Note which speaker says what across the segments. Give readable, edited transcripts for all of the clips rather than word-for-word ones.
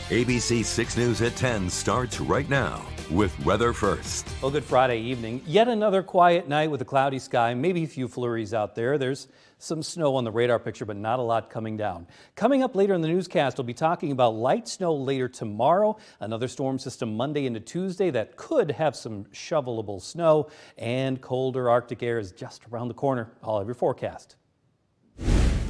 Speaker 1: ABC 6 News at 10 starts right now with weather first.
Speaker 2: Well, good Friday evening. Yet another quiet night with a cloudy sky, maybe a few flurries out there. There's some snow on the radar picture, but not a lot coming down. Coming up later in the newscast, we'll be talking about light snow later tomorrow, another storm system Monday into Tuesday that could have some shovelable snow, and colder Arctic air is just around the corner. I'll have your forecast.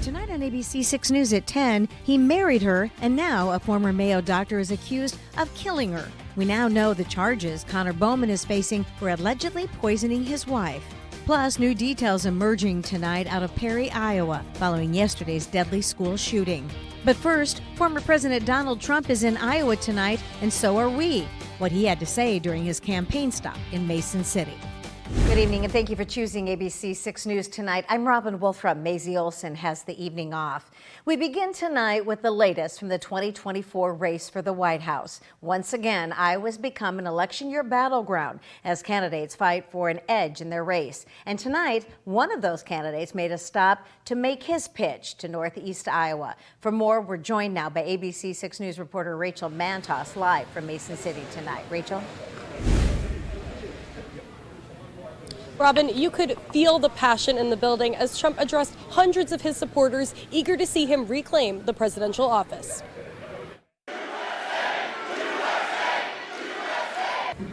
Speaker 3: Tonight on ABC 6 News at 10, he married her, and now a former Mayo doctor is accused of killing her. We now know the charges Connor Bowman is facing for allegedly poisoning his wife. Plus, new details emerging tonight out of Perry, Iowa, following yesterday's deadly school shooting. But first, former President Donald Trump is in Iowa tonight, and so are we. What he had to say during his campaign stop in Mason City.
Speaker 4: Good evening, and thank you for choosing ABC 6 News tonight. I'm Robin Wolfram. Maisie Olson has the evening off. We begin tonight with the latest from the 2024 race for the White House. Once again, Iowa's become an election year battleground as candidates fight for an edge in their race. And tonight, one of those candidates made a stop to make his pitch to Northeast Iowa. For more, we're joined now by ABC 6 News reporter Rachel Mantos live from Mason City tonight. Rachel?
Speaker 5: Robin, you could feel the passion in the building as Trump addressed hundreds of his supporters eager to see him reclaim the presidential office.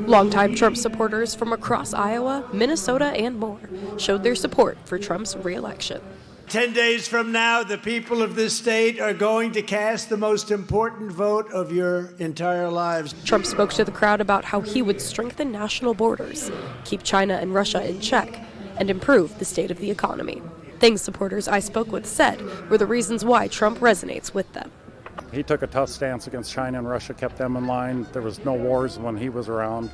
Speaker 5: Longtime Trump supporters from across Iowa, Minnesota, and more showed their support for Trump's re-election.
Speaker 6: 10 days from now, the people of this state are going to cast the most important vote of your entire lives.
Speaker 5: Trump spoke to the crowd about how he would strengthen national borders, keep China and Russia in check, and improve the state of the economy. Things supporters I spoke with said were the reasons why Trump resonates with them.
Speaker 7: He took a tough stance against China and Russia, kept them in line. There was no wars when he was around.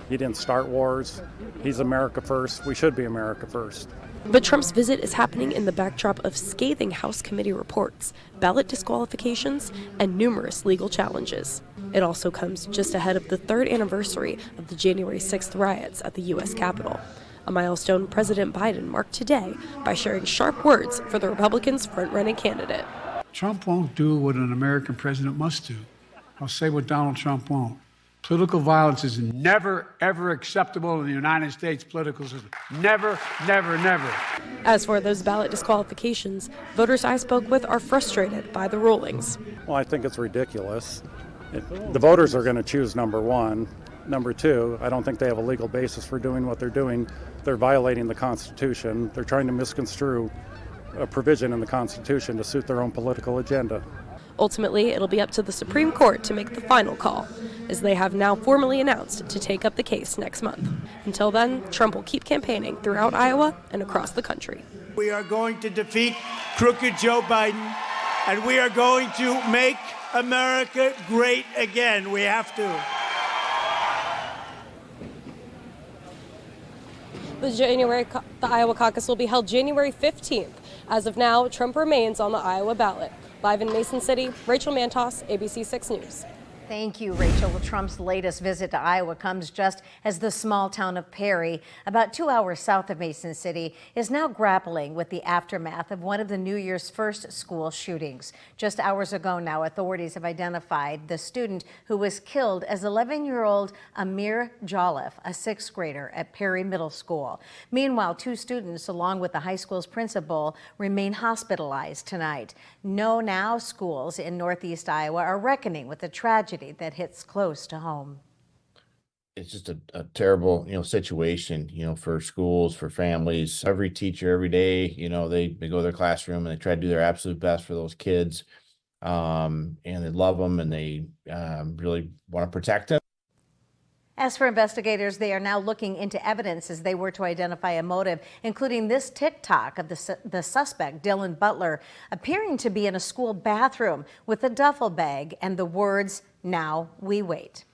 Speaker 7: He didn't start wars. He's America first. We should be America first.
Speaker 5: But Trump's visit is happening in the backdrop of scathing House committee reports, ballot disqualifications, and numerous legal challenges. It also comes just ahead of the third anniversary of the January 6th riots at the U.S. Capitol, a milestone President Biden marked today by sharing sharp words for the Republicans' front-running candidate.
Speaker 8: Trump won't do what an American president must do. I'll say what Donald Trump won't. Political violence is never, ever acceptable in the United States political system. Never, never, never.
Speaker 5: As for those ballot disqualifications, voters I spoke with are frustrated by the rulings.
Speaker 7: Well, I think it's ridiculous. The voters are going to choose number one. Number two, I don't think they have a legal basis for doing what they're doing. They're violating the Constitution. They're trying to misconstrue a provision in the Constitution to suit their own political agenda.
Speaker 5: Ultimately, it'll be up to the Supreme Court to make the final call, as they have now formally announced to take up the case next month. Until then, Trump will keep campaigning throughout Iowa and across the country.
Speaker 6: We are going to defeat crooked Joe Biden, and we are going to make America great again. We have to.
Speaker 5: The Iowa Caucus will be held January 15th. As of now, Trump remains on the Iowa ballot. Live in Mason City, Rachel Mantos, ABC 6 News.
Speaker 4: Thank you, Rachel. Well, Trump's latest visit to Iowa comes just as the small town of Perry, about 2 hours south of Mason City, is now grappling with the aftermath of one of the New Year's first school shootings. Just hours ago now, authorities have identified the student who was killed as 11-year-old Amir Jolliffe, a sixth grader at Perry Middle School. Meanwhile, two students, along with the high school's principal, remain hospitalized tonight. Now schools in Northeast Iowa are reckoning with the tragedy that hits close to home.
Speaker 9: It's just a terrible, situation, for schools, for families. Every teacher, every day, they go to their classroom and they try to do their absolute best for those kids. And they love them and they really want to protect them.
Speaker 4: As for investigators, they are now looking into evidence as they work to identify a motive, including this TikTok of the suspect, Dylan Butler, appearing to be in a school bathroom with a duffel bag and the words, "Now we wait."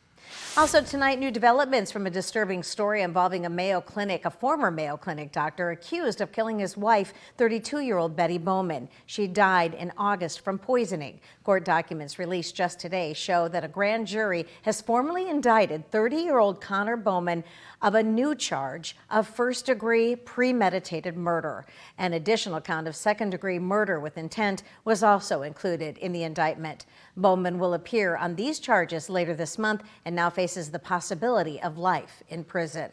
Speaker 4: Also tonight, new developments from a disturbing story involving a former Mayo Clinic doctor accused of killing his wife, 32-year-old Betty Bowman. She died in August from poisoning. Court documents released just today show that a grand jury has formally indicted 30-year-old Connor Bowman of a new charge of first-degree premeditated murder. An additional count of second-degree murder with intent was also included in the indictment. Bowman will appear on these charges later this month and now faces the possibility of life in prison.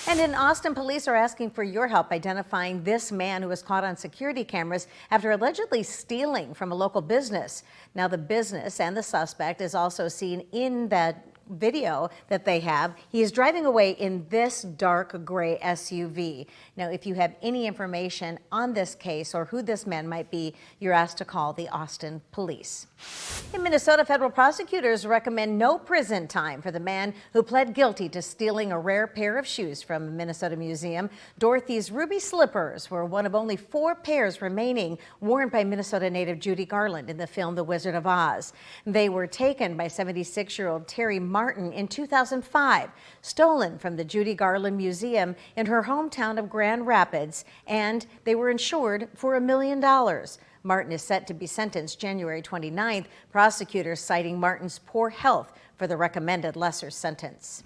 Speaker 4: And in Austin, police are asking for your help identifying this man who was caught on security cameras after allegedly stealing from a local business. Now, the business and the suspect is also seen in that video that they have. He is driving away in this dark gray SUV. Now, if you have any information on this case or who this man might be, you're asked to call the Austin police. In Minnesota, federal prosecutors recommend no prison time for the man who pled guilty to stealing a rare pair of shoes from a Minnesota museum. Dorothy's ruby slippers were one of only 4 pairs remaining worn by Minnesota native Judy Garland in the film The Wizard of Oz. They were taken by 76-year-old Terry Martin in 2005, stolen from the Judy Garland Museum in her hometown of Grand Rapids, and they were insured for $1 million. Martin is set to be sentenced January 29th, prosecutors citing Martin's poor health for the recommended lesser sentence.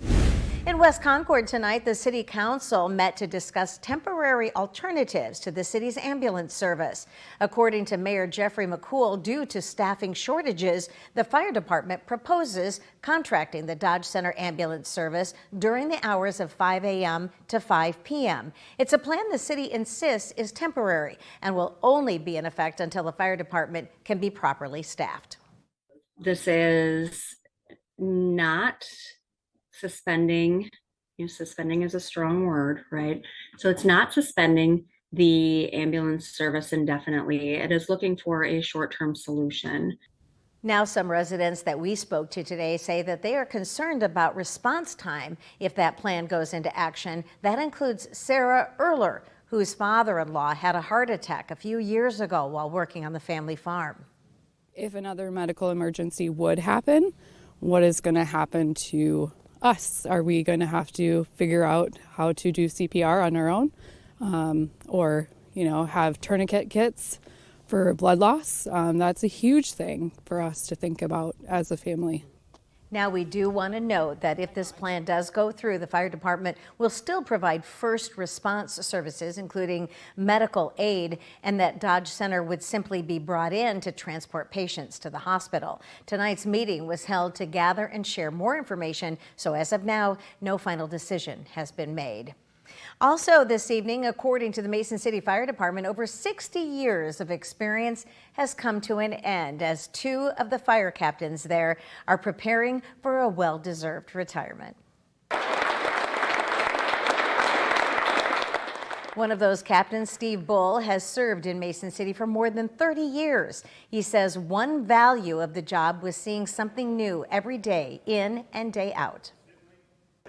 Speaker 4: In West Concord tonight, the City Council met to discuss temporary alternatives to the city's ambulance service. According to Mayor Jeffrey McCool, due to staffing shortages, the fire department proposes contracting the Dodge Center ambulance service during the hours of 5 a.m. to 5 p.m. It's a plan the city insists is temporary and will only be in effect until the fire department can be properly staffed.
Speaker 10: This is not suspending, suspending is a strong word, right? So it's not suspending the ambulance service indefinitely. It is looking for a short-term solution.
Speaker 4: Now, some residents that we spoke to today say that they are concerned about response time if that plan goes into action. That includes Sarah Erler, whose father-in-law had a heart attack a few years ago while working on the family farm.
Speaker 11: If another medical emergency would happen, what is going to happen to us? Are we going to have to figure out how to do CPR on our own, or have tourniquet kits for blood loss? That's a huge thing for us to think about as a family.
Speaker 4: Now, we do want to note that if this plan does go through, the fire department will still provide first response services, including medical aid, and that Dodge Center would simply be brought in to transport patients to the hospital. Tonight's meeting was held to gather and share more information, so as of now, no final decision has been made. Also this evening, according to the Mason City Fire Department, over 60 years of experience has come to an end as 2 of the fire captains there are preparing for a well-deserved retirement. One of those captains, Steve Bull, has served in Mason City for more than 30 years. He says one value of the job was seeing something new every day, in and day out.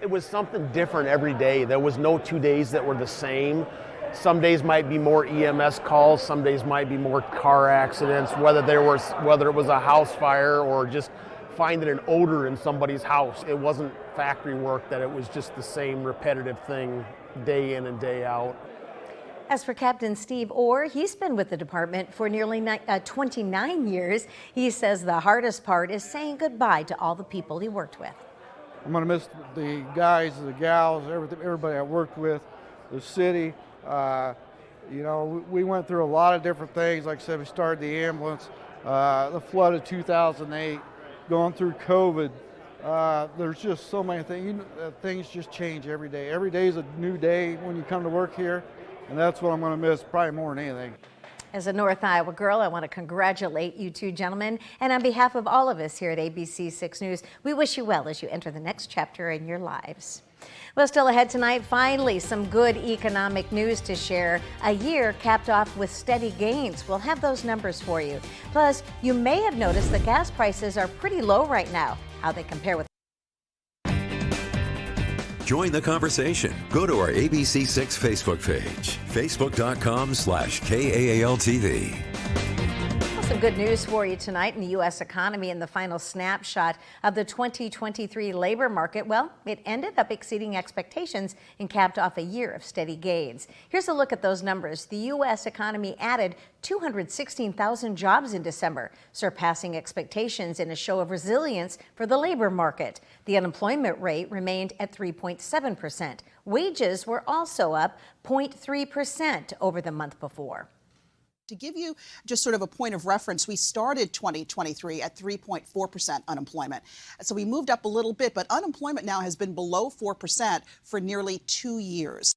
Speaker 12: It was something different every day. There was no 2 days that were the same. Some days might be more EMS calls, some days might be more car accidents, whether it was a house fire or just finding an odor in somebody's house. It wasn't factory work, that it was just the same repetitive thing day in and day out.
Speaker 4: As for Captain Steve Orr, he's been with the department for nearly 29 years. He says the hardest part is saying goodbye to all the people he worked with.
Speaker 13: I'm going to miss the guys, the gals, everybody I worked with, the city. We went through a lot of different things. Like I said, we started the ambulance, the flood of 2008, going through COVID. There's just so many things. Things just change every day. Every day is a new day when you come to work here, and that's what I'm going to miss probably more than anything.
Speaker 4: As a North Iowa girl, I want to congratulate you 2 gentlemen. And on behalf of all of us here at ABC 6 News, we wish you well as you enter the next chapter in your lives. Well, still ahead tonight, finally, some good economic news to share. A year capped off with steady gains. We'll have those numbers for you. Plus, you may have noticed that gas prices are pretty low right now. How they compare with
Speaker 1: Join the conversation. Go to our ABC6 Facebook page, facebook.com/KAALTV.
Speaker 4: Some good news for you tonight in the U.S. economy and the final snapshot of the 2023 labor market. Well, it ended up exceeding expectations and capped off a year of steady gains. Here's a look at those numbers. The U.S. economy added 216,000 jobs in December, surpassing expectations in a show of resilience for the labor market. The unemployment rate remained at 3.7%. Wages were also up 0.3% over the month before.
Speaker 14: To give you just sort of a point of reference, we started 2023 at 3.4% unemployment. So we moved up a little bit, but unemployment now has been below 4% for nearly 2 years.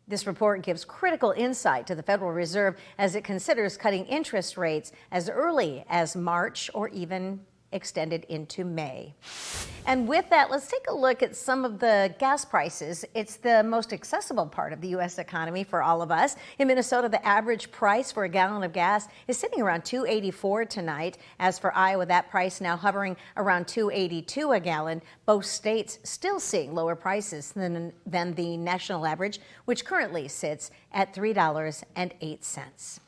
Speaker 4: This report gives critical insight to the Federal Reserve as it considers cutting interest rates as early as March or even extended into May. And with that, let's take a look at some of the gas prices. It's the most accessible part of the U.S. economy for all of us. In Minnesota, the average price for a gallon of gas is sitting around $2.84 tonight. As for Iowa, that price now hovering around $2.82 a gallon. Both states still seeing lower prices than the national average, which currently sits at $3.08.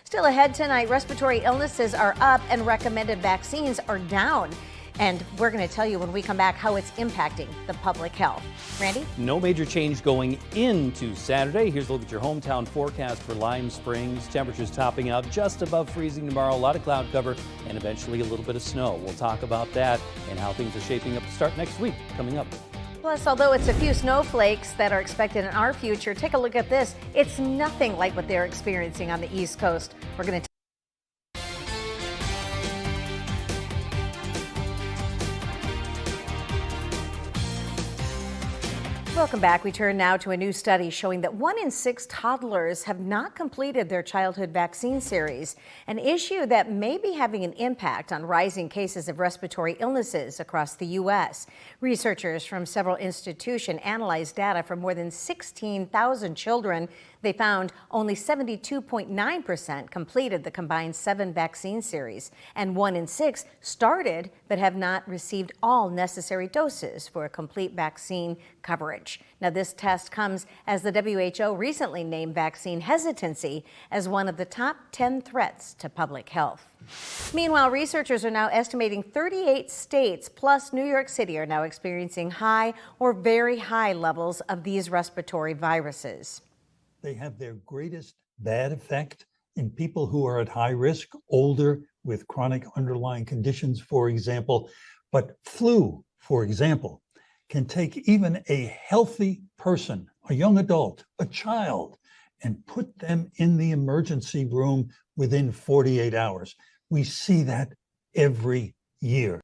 Speaker 4: Still ahead tonight, respiratory illnesses are up and recommended vaccines are down. And we're going to tell you when we come back how it's impacting the public health. Randy?
Speaker 2: No major change going into Saturday. Here's a look at your hometown forecast for Lime Springs. Temperatures topping out just above freezing tomorrow. A lot of cloud cover and eventually a little bit of snow. We'll talk about that and how things are shaping up to start next week coming up.
Speaker 4: Plus, although it's a few snowflakes that are expected in our future, take a look at this. It's nothing like what they're experiencing on the East Coast. We're going to Welcome back. We turn now to a new study showing that 1 in 6 toddlers have not completed their childhood vaccine series, an issue that may be having an impact on rising cases of respiratory illnesses across the U.S. Researchers from several institutions analyzed data from more than 16,000 children. They found only 72.9% completed the combined 7 vaccine series, and 1 in 6 started but have not received all necessary doses for a complete vaccine coverage. Now, this test comes as the WHO recently named vaccine hesitancy as one of the top 10 threats to public health. Meanwhile, researchers are now estimating 38 states plus New York City are now experiencing high or very high levels of these respiratory viruses.
Speaker 15: They have their greatest bad effect in people who are at high risk, older, with chronic underlying conditions, for example. But flu, for example, can take even a healthy person, a young adult, a child, and put them in the emergency room within 48 hours. We see that every year.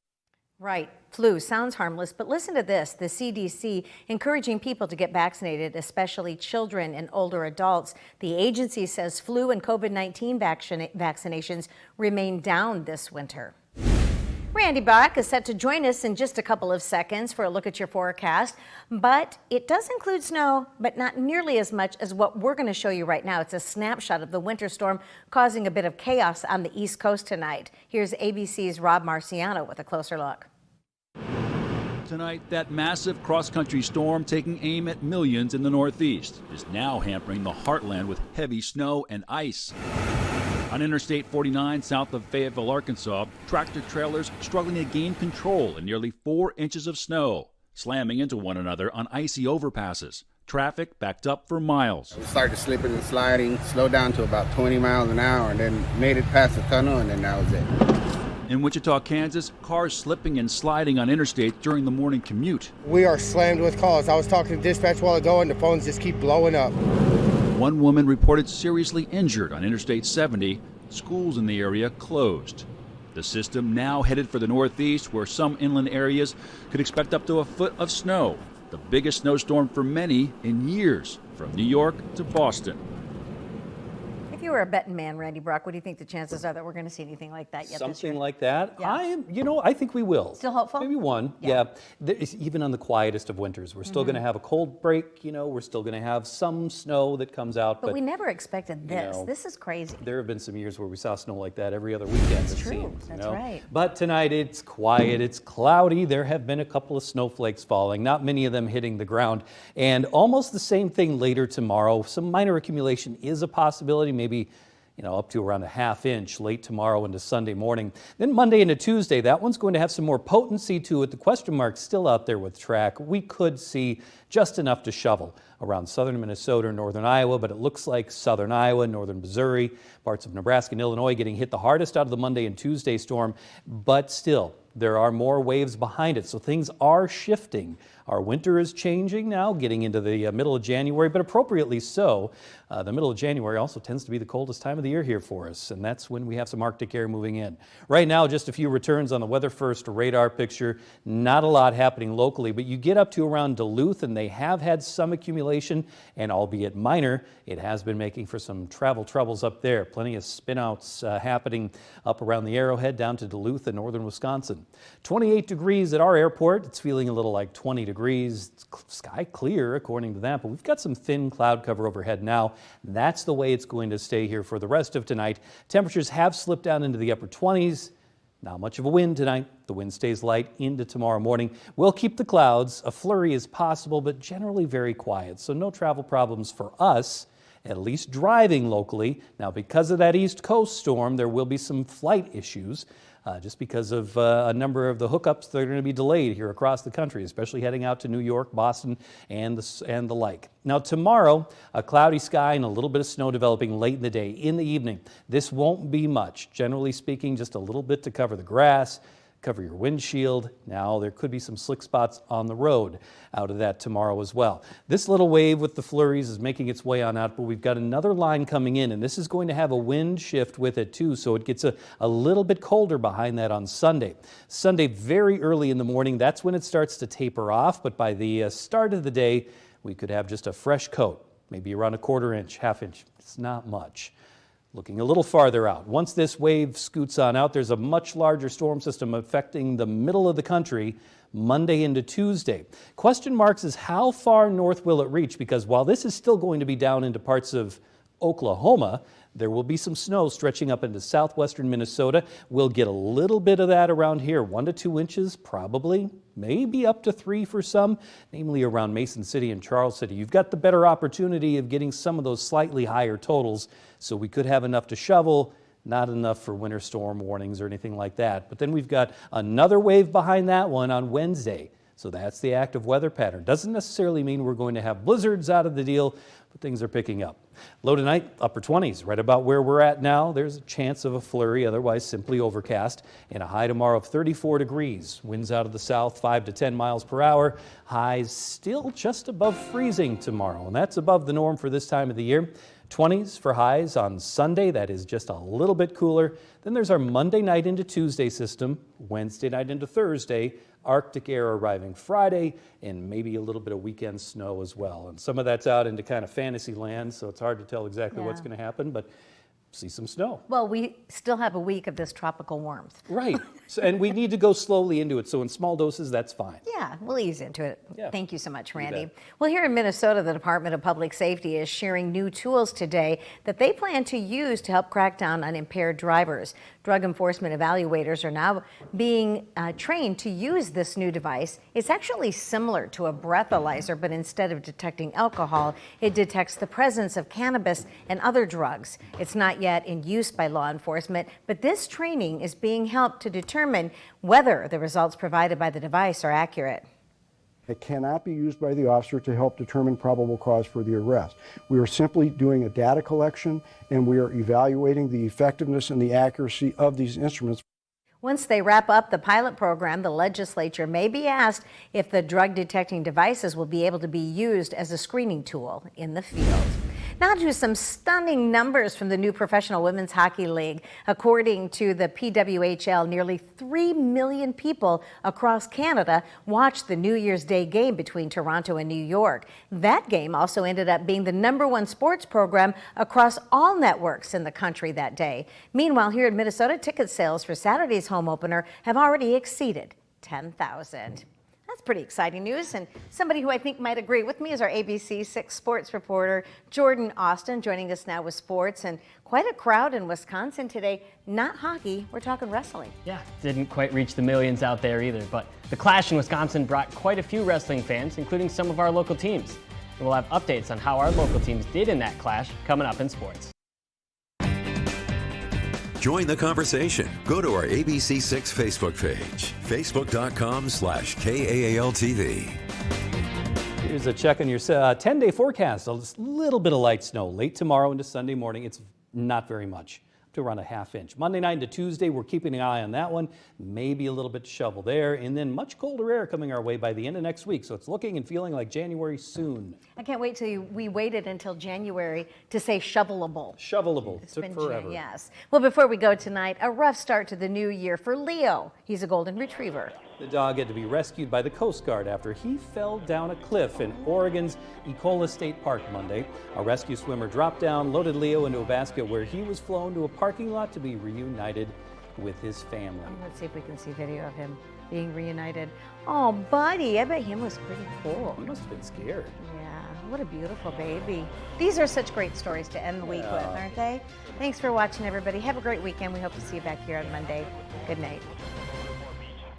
Speaker 4: Right. Flu sounds harmless, but listen to this. The CDC encouraging people to get vaccinated, especially children and older adults. The agency says flu and COVID-19 vaccinations remain down this winter. Randy Bach is set to join us in just a couple of seconds for a look at your forecast, but it does include snow, but not nearly as much as what we're going to show you right now. It's a snapshot of the winter storm causing a bit of chaos on the East Coast tonight. Here's ABC's Rob Marciano with a closer look.
Speaker 16: Tonight, that massive cross-country storm taking aim at millions in the Northeast is now hampering the heartland with heavy snow and ice. On Interstate 49 south of Fayetteville, Arkansas, tractor trailers struggling to gain control in nearly 4 inches of snow, slamming into one another on icy overpasses. Traffic backed up for miles.
Speaker 17: We started slipping and sliding, slowed down to about 20 miles an hour, and then made it past the tunnel, and then that was it.
Speaker 16: In Wichita, Kansas, cars slipping and sliding on interstate during the morning commute.
Speaker 18: We are slammed with calls. I was talking to dispatch a while ago, and the phones just keep blowing up.
Speaker 16: One woman reported seriously injured on Interstate 70. Schools in the area closed. The system now headed for the Northeast, where some inland areas could expect up to a foot of snow. The biggest snowstorm for many in years, from New York to Boston.
Speaker 4: If you were a betting man, Randy Brock, what do you think the chances are that we're going to see anything like that yet this year?
Speaker 2: Something like that?
Speaker 4: Yeah.
Speaker 2: I think we will.
Speaker 4: Still hopeful?
Speaker 2: Maybe one. Yeah. Even on the quietest of winters, we're still going to have a cold break. We're still going to have some snow that comes out.
Speaker 4: But we never expected this. This is crazy.
Speaker 2: There have been some years where we saw snow like that every other weekend.
Speaker 4: That's true. That's right.
Speaker 2: But tonight it's quiet. It's cloudy. There have been a couple of snowflakes falling, not many of them hitting the ground. And almost the same thing later tomorrow. Some minor accumulation is a possibility, maybe up to around a ½ inch late tomorrow into Sunday morning. Then Monday into Tuesday, that one's going to have some more potency to it. The question mark's still out there with track. We could see just enough to shovel around southern Minnesota, northern Iowa, but it looks like southern Iowa, northern Missouri, parts of Nebraska and Illinois getting hit the hardest out of the Monday and Tuesday storm, but still, there are more waves behind it, so things are shifting. Our winter is changing now, getting into the middle of January, but appropriately so. The middle of January also tends to be the coldest time of the year here for us, and that's when we have some Arctic air moving in. Right now, just a few returns on the Weather First radar picture. Not a lot happening locally, but you get up to around Duluth, and they have had some accumulation, and albeit minor, it has been making for some travel troubles up there. Plenty of spinouts happening up around the Arrowhead down to Duluth and northern Wisconsin. 28 degrees at our airport. It's feeling a little like 20 degrees. It's sky clear according to that, but we've got some thin cloud cover overhead now. That's the way it's going to stay here for the rest of tonight. Temperatures have slipped down into the upper 20s. Not much of a wind tonight. The wind stays light into tomorrow morning. We'll keep the clouds. A flurry is possible, but generally very quiet, so no travel problems for us, at least driving locally. Now, because of that East Coast storm, there will be some flight issues. Just because of a number of the hookups that are going to be delayed here across the country, especially heading out to New York, Boston, and the like. Now tomorrow, a cloudy sky and a little bit of snow developing late in the day. In the evening, this won't be much. Generally speaking, just a little bit to cover the grass, cover your windshield. Now there could be some slick spots on the road out of that tomorrow as well. This little wave with the flurries is making its way on out, but we've got another line coming in, and this is going to have a wind shift with it too, so it gets a little bit colder behind that on Sunday. Sunday, very early in the morning, that's when it starts to taper off, but by the start of the day, we could have just a fresh coat, maybe around a ½ inch, ½ inch. It's not much. Looking a little farther out, once this wave scoots on out, there's a much larger storm system affecting the middle of the country Monday into Tuesday. Question marks is how far north will it reach? Because while this is still going to be down into parts of Oklahoma, there will be some snow stretching up into southwestern Minnesota. We'll get a little bit of that around here, 1 to 2 inches probably, maybe up to 3 for some, namely around Mason City and Charles City. You've got the better opportunity of getting some of those slightly higher totals, so we could have enough to shovel, not enough for winter storm warnings or anything like that. But then we've got another wave behind that one on Wednesday. So that's the active weather pattern. Doesn't necessarily mean we're going to have blizzards out of the deal, but things are picking up. Low tonight, upper 20s, right about where we're at now. There's a chance of a flurry, otherwise simply overcast. And a high tomorrow of 34 degrees. Winds out of the south, 5 to 10 miles per hour. Highs still just above freezing tomorrow, and that's above the norm for this time of the year. 20s for highs on Sunday. That is just a little bit cooler. Then there's our Monday night into Tuesday system, Wednesday night into Thursday, Arctic air arriving Friday, and maybe a little bit of weekend snow as well. And some of that's out into kind of fantasy land, so it's hard to tell exactly what's going to happen, but see some snow.
Speaker 4: Well, we still have a week of this tropical warmth.
Speaker 2: Right. So, and we need to go slowly into it. So in small doses, that's fine.
Speaker 4: Yeah, we'll ease into it.
Speaker 2: Yeah.
Speaker 4: Thank you so much, Randy. Well, here in Minnesota, the Department of Public Safety is sharing new tools today that they plan to use to help crack down on impaired drivers. Drug enforcement evaluators are now being trained to use this new device. It's actually similar to a breathalyzer, but instead of detecting alcohol, it detects the presence of cannabis and other drugs. It's not yet in use by law enforcement, but this training is being helped to determine whether the results provided by the device are accurate.
Speaker 19: It cannot be used by the officer to help determine probable cause for the arrest. We are simply doing a data collection, and we are evaluating the effectiveness and the accuracy of these instruments.
Speaker 4: Once they wrap up the pilot program, the legislature may be asked if the drug detecting devices will be able to be used as a screening tool in the field. Now to some stunning numbers from the new Professional Women's Hockey League. According to the PWHL, nearly 3 million people across Canada watched the New Year's Day game between Toronto and New York. That game also ended up being the #1 sports program across all networks in the country that day. Meanwhile, here in Minnesota, ticket sales for Saturday's home opener have already exceeded 10,000. That's pretty exciting news, and somebody who I think might agree with me is our ABC 6 sports reporter, Jordan Austin, joining us now with sports. And quite a crowd in Wisconsin today. Not hockey, we're talking wrestling.
Speaker 20: Yeah, didn't quite reach the millions out there either, but the Clash in Wisconsin brought quite a few wrestling fans, including some of our local teams. And we'll have updates on how our local teams did in that clash coming up in sports.
Speaker 1: Join the conversation. Go to our ABC6 Facebook page, facebook.com/KAALTV.
Speaker 2: Here's a check on your 10-day forecast. A little bit of light snow late tomorrow into Sunday morning. It's not very much, up to around a ½ inch. Monday night into Tuesday, we're keeping an eye on that one. Maybe a little bit of shovel there, and then much colder air coming our way by the end of next week. So it's looking and feeling like January soon.
Speaker 4: I can't wait till we waited until January to say shovelable.
Speaker 2: Shovelable.
Speaker 4: It's
Speaker 2: took
Speaker 4: been
Speaker 2: forever.
Speaker 4: Yes. Well, before we go tonight, a rough start to the new year for Leo. He's a golden retriever.
Speaker 2: The dog had to be rescued by the Coast Guard after he fell down a cliff in Oregon's Ecola State Park Monday. A rescue swimmer dropped down, loaded Leo into a basket where he was flown to a parking lot to be reunited with his family.
Speaker 4: Let's see if we can see video of him being reunited. Oh, buddy, I bet him was pretty cool.
Speaker 2: He must have been scared.
Speaker 4: Yeah, what a beautiful baby. These are such great stories to end the week with, aren't they? Thanks for watching, everybody. Have a great weekend. We hope to see you back here on Monday. Good night.